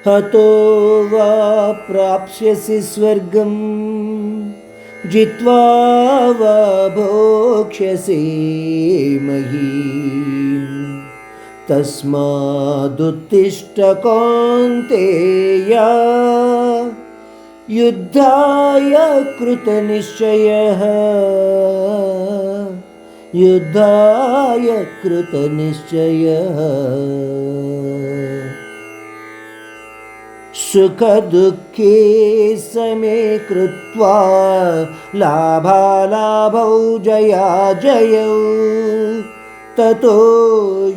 హతో వా ప్రాప్స్యసి స్వర్గం జిత్వా వా భోక్ష్యసి మహీం తస్మాదుత్తిష్ట కౌంతేయ యుద్ధాయ కృతనిశ్చయః యుద్ధాయ కృతనిశ్చయః. సుఖదుఃఖే సమే కృత్వా లాభాలాభౌ జయాజయౌ తతో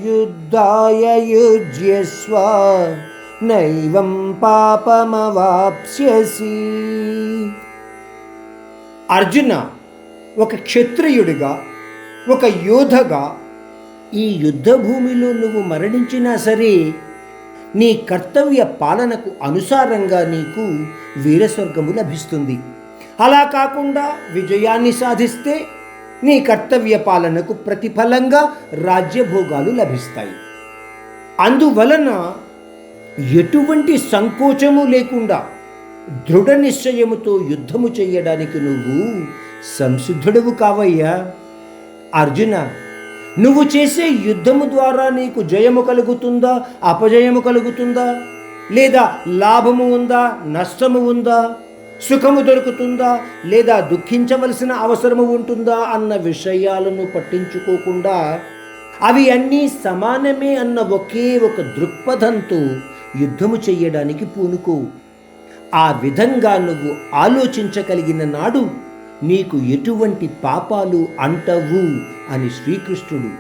యుద్ధాయ యుజ్యస్వ నైవం పాపమవాప్స్యసి. అర్జున, ఒక క్షత్రియుడిగా, ఒక యోధగా ఈ యుద్ధ భూమిలో నువ్వు మరణించినా సరే నీ కర్తవ్య పాలనకు అనుసారంగా నీకు వీరస్వర్గము లభిస్తుంది. అలా కాకుండా విజయాన్ని సాధిస్తే నీ కర్తవ్య పాలనకు ప్రతిఫలంగా రాజ్యభోగాలు లభిస్తాయి. అందువలన ఎటువంటి సంకోచము లేకుండా దృఢ నిశ్చయముతో యుద్ధము చేయడానికి నువ్వు సంసిద్ధుడవు కావయ్యా. అర్జున, నువ్వు చేసే యుద్ధము ద్వారా నీకు జయము కలుగుతుందా, అపజయము కలుగుతుందా, లేదా లాభము ఉందా, నష్టము ఉందా, సుఖము దొరుకుతుందా, లేదా దుఃఖించవలసిన అవసరము ఉంటుందా అన్న విషయాలను పట్టించుకోకుండా అవి అన్నీ సమానమే అన్న ఒకే ఒక దృక్పథంతో యుద్ధము చెయ్యడానికి పూనుకో. ఆ విధంగా నువ్వు ఆలోచించగలిగిన నాడు నీకు ఎటువంటి పాపాలు అంటవు అని శ్రీకృష్ణుడు,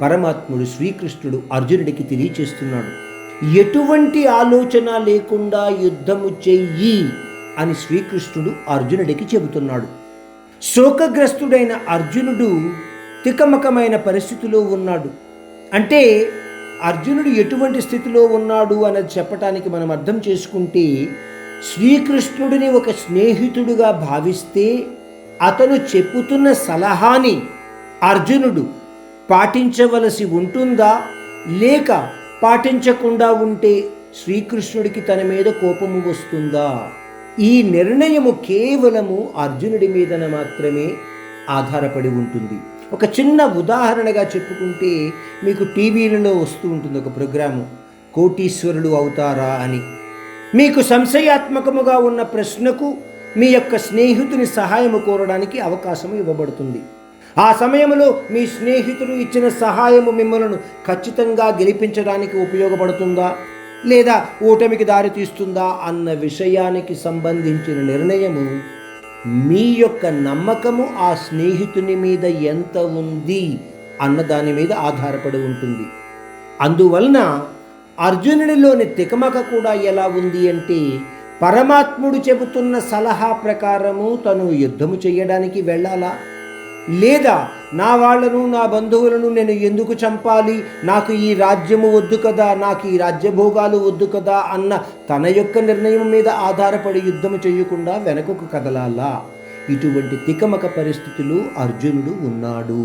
పరమాత్ముడు శ్రీకృష్ణుడు అర్జునుడికి తెలియచేస్తున్నాడు. ఎటువంటి ఆలోచన లేకుండా యుద్ధము చెయ్యి అని శ్రీకృష్ణుడు అర్జునుడికి చెబుతున్నాడు. శోకగ్రస్తుడైన అర్జునుడు తికమకమైన పరిస్థితిలో ఉన్నాడు. అంటే అర్జునుడు ఎటువంటి స్థితిలో ఉన్నాడు అన్నది చెప్పటానికి మనం అర్థం చేసుకుంటే, శ్రీకృష్ణుడిని ఒక స్నేహితుడుగా భావిస్తే అతను చెప్పుతున్న సలహాని అర్జునుడు పాటించవలసి ఉంటుందా, లేక పాటించకుండా ఉంటే శ్రీకృష్ణుడికి తన మీద కోపము వస్తుందా? ఈ నిర్ణయము కేవలము అర్జునుడి మీదన మాత్రమే ఆధారపడి ఉంటుంది. ఒక చిన్న ఉదాహరణగా చెప్పుకుంటే, మీకు టీవీలలో వస్తూ ఉంటుంది ఒక ప్రోగ్రాము, కోటీశ్వరులు అవుతారా అని. మీకు సంశయాత్మకముగా ఉన్న ప్రశ్నకు మీ యొక్క స్నేహితుని సహాయము కోరడానికి అవకాశం ఇవ్వబడుతుంది. ఆ సమయంలో మీ స్నేహితుడు ఇచ్చిన సహాయము మిమ్మల్ని ఖచ్చితంగా గెలిపించడానికి ఉపయోగపడుతుందా, లేదా ఓటమికి దారితీస్తుందా అన్న విషయానికి సంబంధించిన నిర్ణయము మీ యొక్క నమ్మకము ఆ స్నేహితుని మీద ఎంత ఉంది అన్న దాని మీద ఆధారపడి ఉంటుంది. అందువలన అర్జునుడిలోని తికమక కూడా ఎలా ఉంది అంటే, పరమాత్ముడు చెబుతున్న సలహా ప్రకారము తను యుద్ధము చేయడానికి వెళ్ళాలా, లేదా నా వాళ్లను, నా బంధువులను నేను ఎందుకు చంపాలి, నాకు ఈ రాజ్యము వద్దు కదా, నాకు ఈ రాజ్యభోగాలు వద్దు కదా అన్న తన యొక్క నిర్ణయం మీద ఆధారపడి యుద్ధము చేయకుండా వెనకకు కదలాలా? ఇటువంటి తికమక పరిస్థితులు అర్జునుడు ఉన్నాడు.